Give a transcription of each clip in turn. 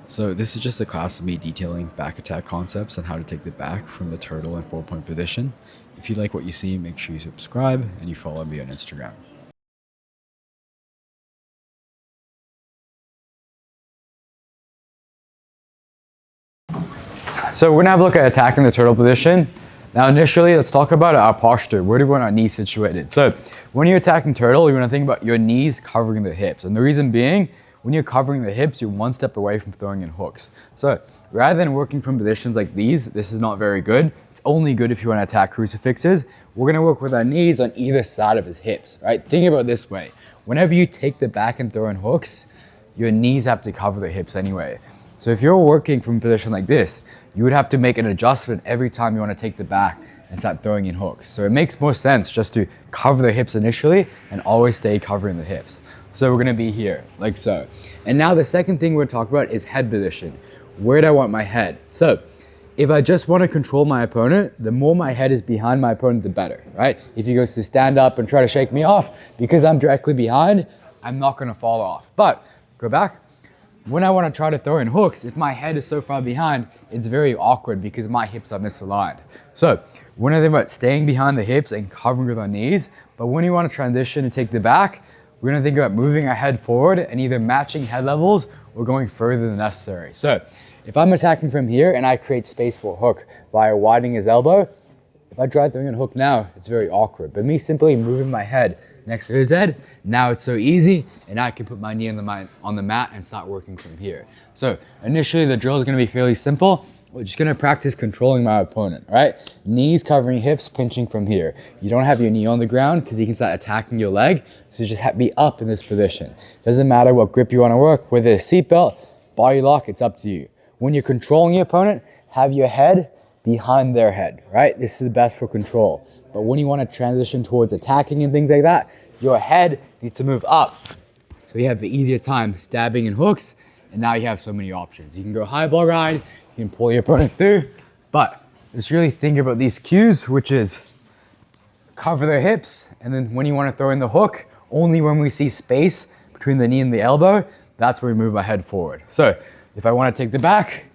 So this is just a class of me detailing back attack concepts and how to take the back from the turtle and 4-point position. If you like what you see, make sure you subscribe and you follow me on Instagram. So we're gonna have a look at attacking the turtle position. Now initially, let's talk about our posture. Where do we want our knees situated? So when you're attacking turtle, you wanna think about your knees covering the hips. And the reason being, when you're covering the hips, you're one step away from throwing in hooks. So rather than working from positions like these, this is not very good. It's only good if you wanna attack crucifixes. We're gonna work with our knees on either side of his hips, right? Think about it this way. Whenever you take the back and throw in hooks, your knees have to cover the hips anyway. So if you're working from a position like this, you would have to make an adjustment every time you want to take the back and start throwing in hooks. So it makes more sense just to cover the hips initially and always stay covering the hips. So we're gonna be here, like so. And now the second thing we're gonna talk about is head position. Where do I want my head? So if I just want to control my opponent, the more my head is behind my opponent, the better, right? If he goes to stand up and try to shake me off, because I'm directly behind, I'm not gonna fall off. But go back. When I want to try to throw in hooks, if my head is so far behind, it's very awkward because my hips are misaligned. So we're gonna think about staying behind the hips and covering with our knees. But when you want to transition and take the back, we're gonna think about moving our head forward and either matching head levels or going further than necessary. So if I'm attacking from here and I create space for a hook via widening his elbow, if I try throwing a hook now, it's very awkward. But me simply moving my head next to his head, now it's so easy, and I can put my knee on the mat and start working from here. So initially the drill is gonna be fairly simple. We're just gonna practice controlling my opponent, right? Knees covering hips, pinching from here. You don't have your knee on the ground because he can start attacking your leg, so just be up in this position. Doesn't matter what grip you wanna work, whether it's seatbelt, body lock, it's up to you. When you're controlling your opponent, have your head behind their head, right? This is the best for control. But when you want to transition towards attacking and things like that, your head needs to move up. So you have the easier time stabbing and hooks, and now you have so many options. You can go high ball ride, you can pull your opponent through, but just really think about these cues, which is cover their hips, and then when you want to throw in the hook, only when we see space between the knee and the elbow, that's where we move my head forward. So if I want to take the back,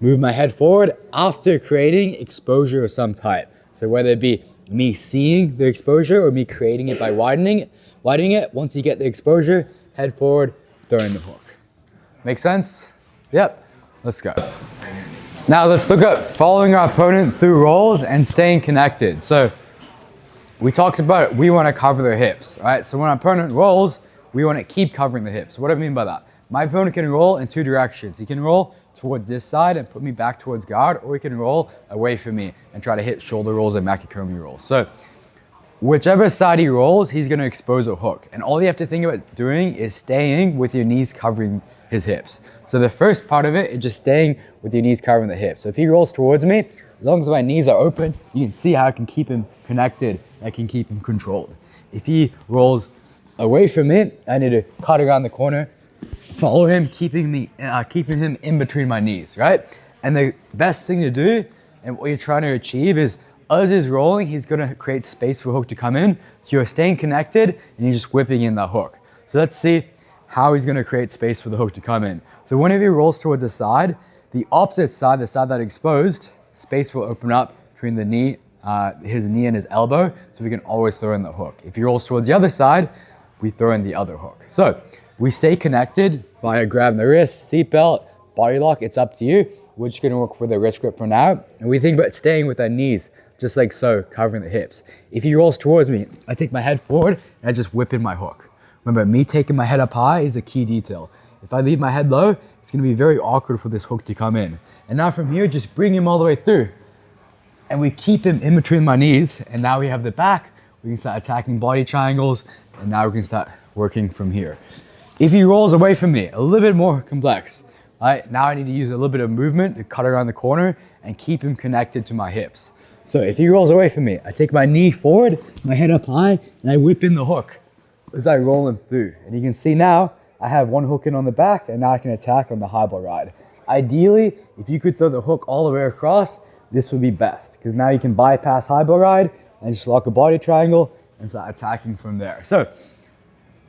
move my head forward after creating exposure of some type. So whether it be me seeing the exposure or me creating it by widening it, once you get the exposure, head forward, throw in the hook. Make sense? Yep, let's go. Now let's look at following our opponent through rolls and staying connected. So we talked about we want to cover their hips, right? So when our opponent rolls, we want to keep covering the hips. What do I mean by that? My opponent can roll in two directions. He can roll towards this side and put me back towards guard, or he can roll away from me and try to hit shoulder rolls and makikomi rolls. So whichever side he rolls, he's gonna expose a hook. And all you have to think about doing is staying with your knees covering his hips. So the first part of it is just staying with your knees covering the hips. So if he rolls towards me, as long as my knees are open, you can see how I can keep him connected, I can keep him controlled. If he rolls away from it, I need to cut around the corner, follow him, keeping him in between my knees, right? And the best thing to do, and what you're trying to achieve is, as he's rolling, he's gonna create space for a hook to come in. So you're staying connected and you're just whipping in that hook. So let's see how he's gonna create space for the hook to come in. So whenever he rolls towards the side, the opposite side, the side that exposed, space will open up between the knee, his knee and his elbow, so we can always throw in the hook. If he rolls towards the other side, we throw in the other hook. So we stay connected via grabbing the wrist, seatbelt, body lock, it's up to you. We're just gonna work with a wrist grip for now. And we think about staying with our knees, just like so, covering the hips. If he rolls towards me, I take my head forward and I just whip in my hook. Remember, me taking my head up high is a key detail. If I leave my head low, it's gonna be very awkward for this hook to come in. And now from here, just bring him all the way through. And we keep him in between my knees, and now we have the back, we can start attacking body triangles, and now we can start working from here. If he rolls away from me, a little bit more complex. Right? Now I need to use a little bit of movement to cut around the corner and keep him connected to my hips. So if he rolls away from me, I take my knee forward, my head up high, and I whip in the hook as I roll him through. And you can see now, I have one hook in on the back, and now I can attack on the high ball ride. Ideally, if you could throw the hook all the way across, this would be best, because now you can bypass high ball ride and just lock a body triangle and start attacking from there. So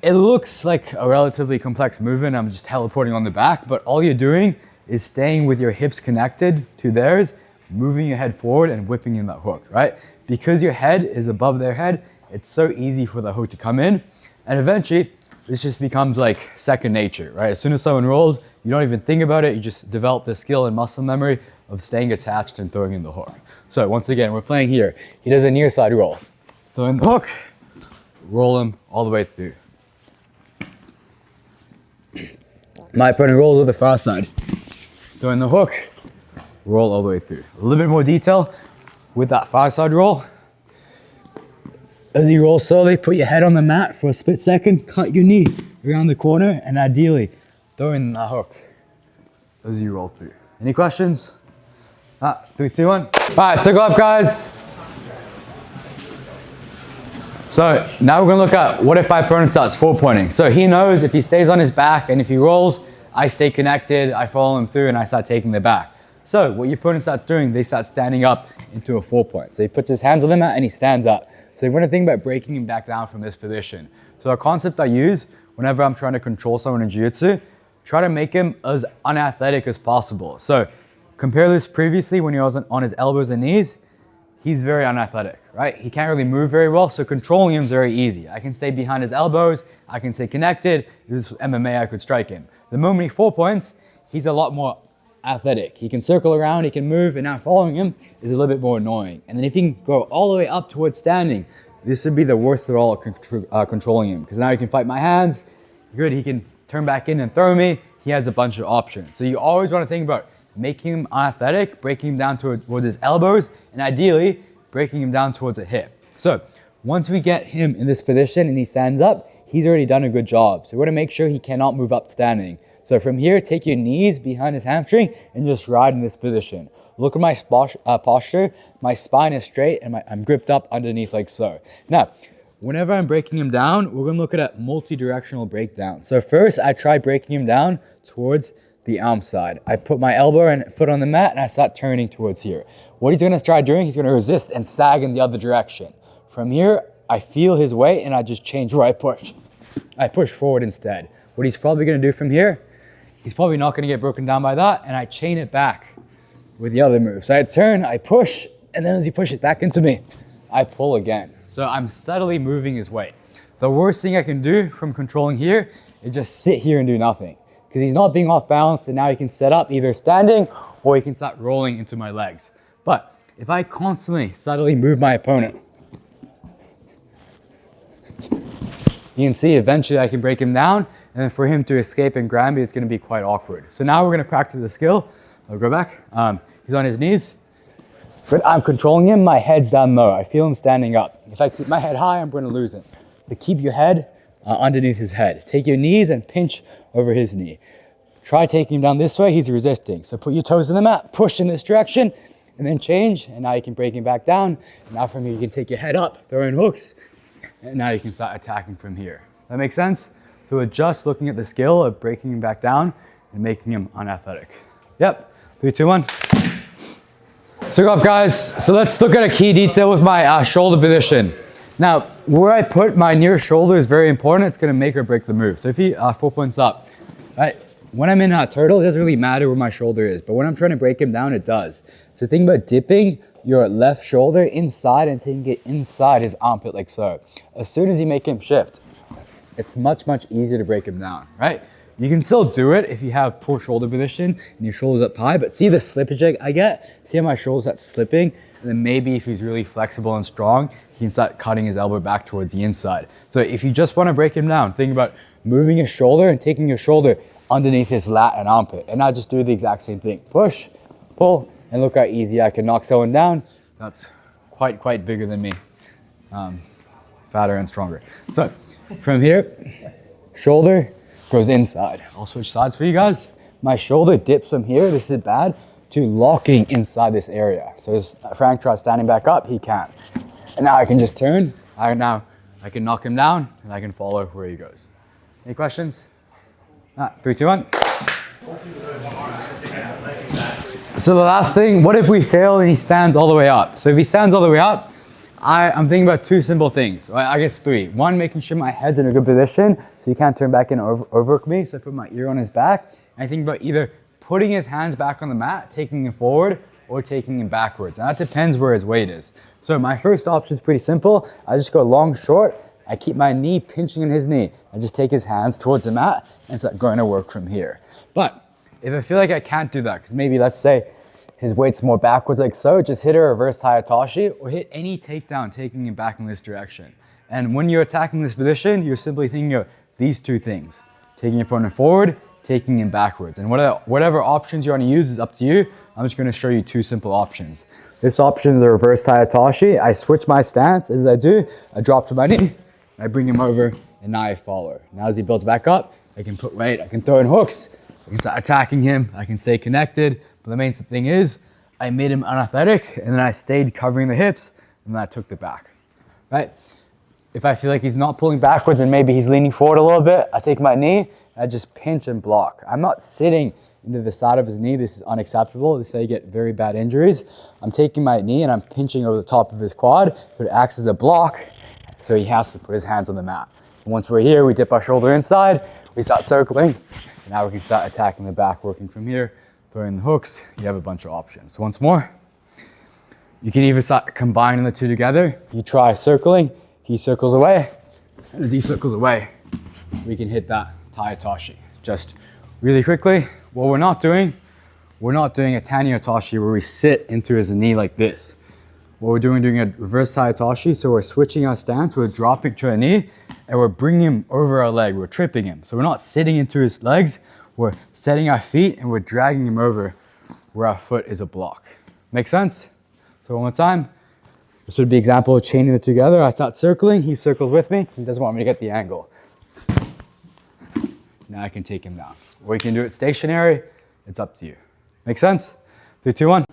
it looks like a relatively complex movement. I'm just teleporting on the back, but all you're doing is staying with your hips connected to theirs, moving your head forward and whipping in that hook, right? Because your head is above their head, it's so easy for the hook to come in. And eventually, this just becomes like second nature, right? As soon as someone rolls, you don't even think about it. You just develop the skill and muscle memory of staying attached and throwing in the hook. So once again, we're playing here. He does a near side roll. Throw in the hook, roll him all the way through. My opponent rolls with the far side. Throw in the hook, roll all the way through. A little bit more detail with that far side roll. As you roll slowly, put your head on the mat for a split second, cut your knee around the corner, and ideally, throw in that hook as you roll through. Any questions? 3, 2, 1. All right, circle up, guys. So now we're gonna look at what if my opponent starts 4-pointing. So he knows if he stays on his back and if he rolls, I stay connected, I follow him through, and I start taking the back. So what your opponent starts doing, they start standing up into a 4-point. So he puts his hands on the mat and he stands up. So you're gonna think about breaking him back down from this position. So a concept I use whenever I'm trying to control someone in jiu-jitsu, try to make him as unathletic as possible. So compare this previously when he was on his elbows and knees, he's very unathletic, right? He can't really move very well, so controlling him is very easy. I can stay behind his elbows, I can stay connected. If this was MMA, I could strike him. The moment he 4 points, he's a lot more athletic. He can circle around, he can move, and now following him is a little bit more annoying. And then if he can go all the way up towards standing, this would be the worst of all controlling him, because now he can fight my hands, good, he can turn back in and throw me, he has a bunch of options. So you always want to think about making him unathletic, breaking him down towards his elbows, and ideally breaking him down towards a hip. So once we get him in this position and he stands up, he's already done a good job. So we're gonna make sure he cannot move up standing. So from here, take your knees behind his hamstring and just ride in this position. Look at my posture. My spine is straight and I'm gripped up underneath like so. Now, whenever I'm breaking him down, we're gonna look at a multi-directional breakdown. So first, I try breaking him down towards the arm side. I put my elbow and foot on the mat and I start turning towards here. What he's gonna try doing, he's gonna resist and sag in the other direction. From here, I feel his weight and I just change where I push. I push forward instead. What he's probably gonna do from here, he's probably not gonna get broken down by that, and I chain it back with the other move. So I turn, I push, and then as he pushes back into me, I pull again. So I'm subtly moving his weight. The worst thing I can do from controlling here is just sit here and do nothing, because he's not being off balance, and now he can set up either standing or he can start rolling into my legs. But if I constantly subtly move my opponent, you can see eventually I can break him down, and then for him to escape and grab me, it's gonna be quite awkward. So now we're gonna practice the skill. I'll go back. He's on his knees. But I'm controlling him, my head's down low. I feel him standing up. If I keep my head high, I'm gonna lose him. But keep your head underneath his head. Take your knees and pinch over his knee. Try taking him down this way, he's resisting. So put your toes on the mat, push in this direction, and then change, and now you can break him back down. And now from here, you can take your head up, throw in hooks, and now you can start attacking from here. That makes sense? So we're just looking at the skill of breaking him back down and making him unathletic. Yep, 3, 2, 1. So go up, guys. So let's look at a key detail with my shoulder position. Now, where I put my near shoulder is very important. It's gonna make or break the move. So if he 4 points up, right? When I'm in a turtle, it doesn't really matter where my shoulder is, but when I'm trying to break him down, it does. So think about dipping your left shoulder inside and taking it inside his armpit like so. As soon as you make him shift, it's much, much easier to break him down, right? You can still do it if you have poor shoulder position and your shoulders up high, but see the slippage I get? See how my shoulders start slipping? And then maybe if he's really flexible and strong, he can start cutting his elbow back towards the inside. So if you just wanna break him down, think about moving his shoulder and taking your shoulder underneath his lat and armpit. And I just do the exact same thing. Push, pull, and look how easy I can knock someone down. That's quite bigger than me. Fatter and stronger. So from here, shoulder goes inside. I'll switch sides for you guys. My shoulder dips from here, this is bad, to locking inside this area. So as Frank tries standing back up, he can't. And now I can just turn. I can knock him down and I can follow where he goes. Any questions? 3, 2, 1. So the last thing, what if we fail and he stands all the way up? So if he stands all the way up, I'm thinking about two simple things. Well, I guess three. One, making sure my head's in a good position so he can't turn back and overwork me. So I put my ear on his back. And I think about either putting his hands back on the mat, taking him forward, or taking him backwards. And that depends where his weight is. So my first option is pretty simple. I just go long, short. I keep my knee pinching in his knee. I just take his hands towards the mat and start going to work from here. But if I feel like I can't do that, because maybe let's say his weight's more backwards like so, just hit a reverse Hayatashi or hit any takedown taking him back in this direction. And when you're attacking this position, you're simply thinking of these two things: taking your opponent forward, taking him backwards. And whatever options you want to use is up to you. I'm just going to show you two simple options. This option is the reverse Hayatashi. I switch my stance, and as I do, I drop to my knee, I bring him over, and now I follow. Now as he builds back up, I can put weight, I can throw in hooks, I can start attacking him, I can stay connected. But the main thing is, I made him unathletic, and then I stayed covering the hips, and then I took the back, right? If I feel like he's not pulling backwards and maybe he's leaning forward a little bit, I take my knee, and I just pinch and block. I'm not sitting into the side of his knee. This is unacceptable. This is how you get very bad injuries. I'm taking my knee and I'm pinching over the top of his quad, but it acts as a block, so he has to put his hands on the mat. And once we're here, we dip our shoulder inside, we start circling, and now we can start attacking the back, working from here, throwing the hooks. You have a bunch of options. Once more, you can even start combining the two together. You try circling, he circles away, and as he circles away, we can hit that Hayatashi. Just really quickly, what we're not doing a Tani Otashi where we sit into his knee like this. What we're doing a reverse Hayatashi, so we're switching our stance, we're dropping to our knee, and we're bringing him over our leg, we're tripping him. So we're not sitting into his legs, we're setting our feet and we're dragging him over where our foot is a block. Make sense? So one more time. This would be an example of chaining it together. I start circling, he circles with me, he doesn't want me to get the angle. Now I can take him down. Or you can do it stationary, it's up to you. Make sense? 3, 2, 1.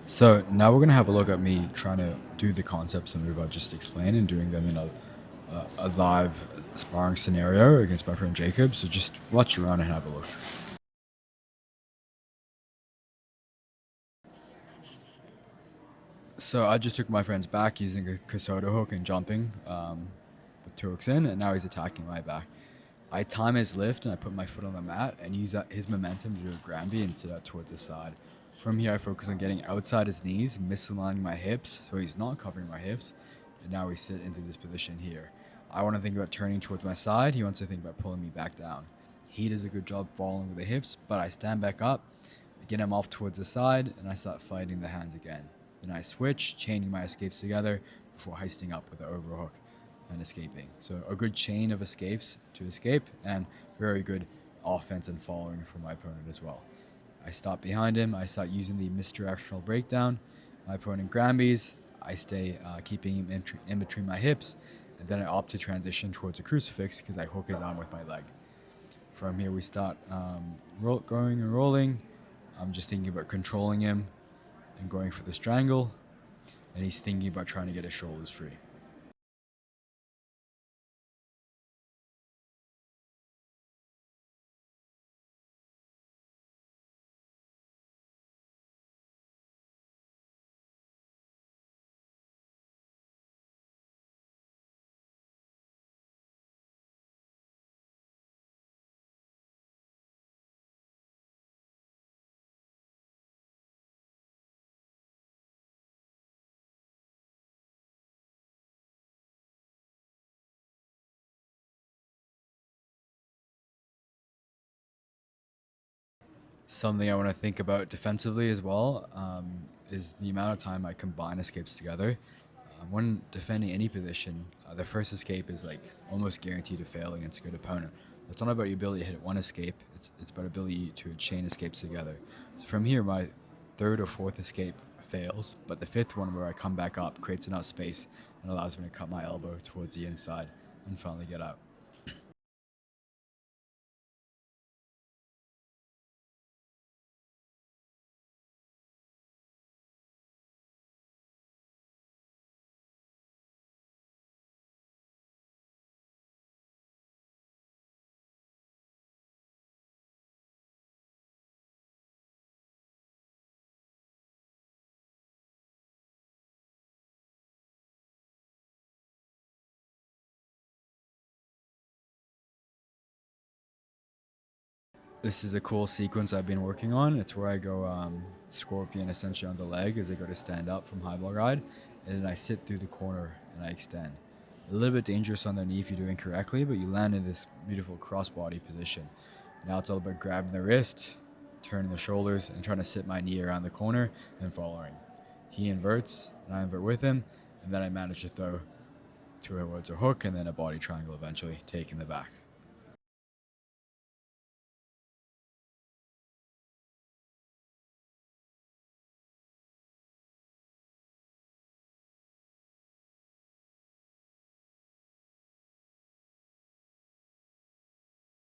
So now we're going to have a look at me trying to do the concepts and move I just explained and doing them in a live sparring scenario against my friend Jacob. So just watch around and have a look. So I just took my friend's back using a Kasoto hook and jumping with 2 hooks in, and now he's attacking my back. I time his lift and I put my foot on the mat and use his momentum to do a Granby and sit out towards the side. From here I focus on getting outside his knees, misaligning my hips so he's not covering my hips, and now we sit into this position here. I want to think about turning towards my side, he wants to think about pulling me back down. He does a good job following with the hips, but I stand back up, get him off towards the side, and I start fighting the hands again. Then I switch, chaining my escapes together before heisting up with the overhook and escaping. So a good chain of escapes to escape, and very good offense and following from my opponent as well. I stop behind him, I start using the misdirectional breakdown. My opponent Granbies, I stay keeping him in between my hips, and then I opt to transition towards a crucifix because I hook his arm with my leg. From here we start going and rolling. I'm just thinking about controlling him and going for the strangle, and he's thinking about trying to get his shoulders free. Something I want to think about defensively as well is the amount of time I combine escapes together. When defending any position, the first escape is like almost guaranteed to fail against a good opponent. It's not about your ability to hit one escape, it's about ability to chain escapes together. So from here, my 3rd or 4th escape fails, but the 5th one where I come back up creates enough space and allows me to cut my elbow towards the inside and finally get out. This is a cool sequence I've been working on. It's where I go scorpion essentially on the leg as I go to stand up from high ball ride, and then I sit through the corner and I extend. A little bit dangerous on the knee if you do incorrectly, but you land in this beautiful crossbody position. Now it's all about grabbing the wrist, turning the shoulders, and trying to sit my knee around the corner and following. He inverts, and I invert with him, and then I manage to throw towards a hook and then a body triangle eventually, taking the back.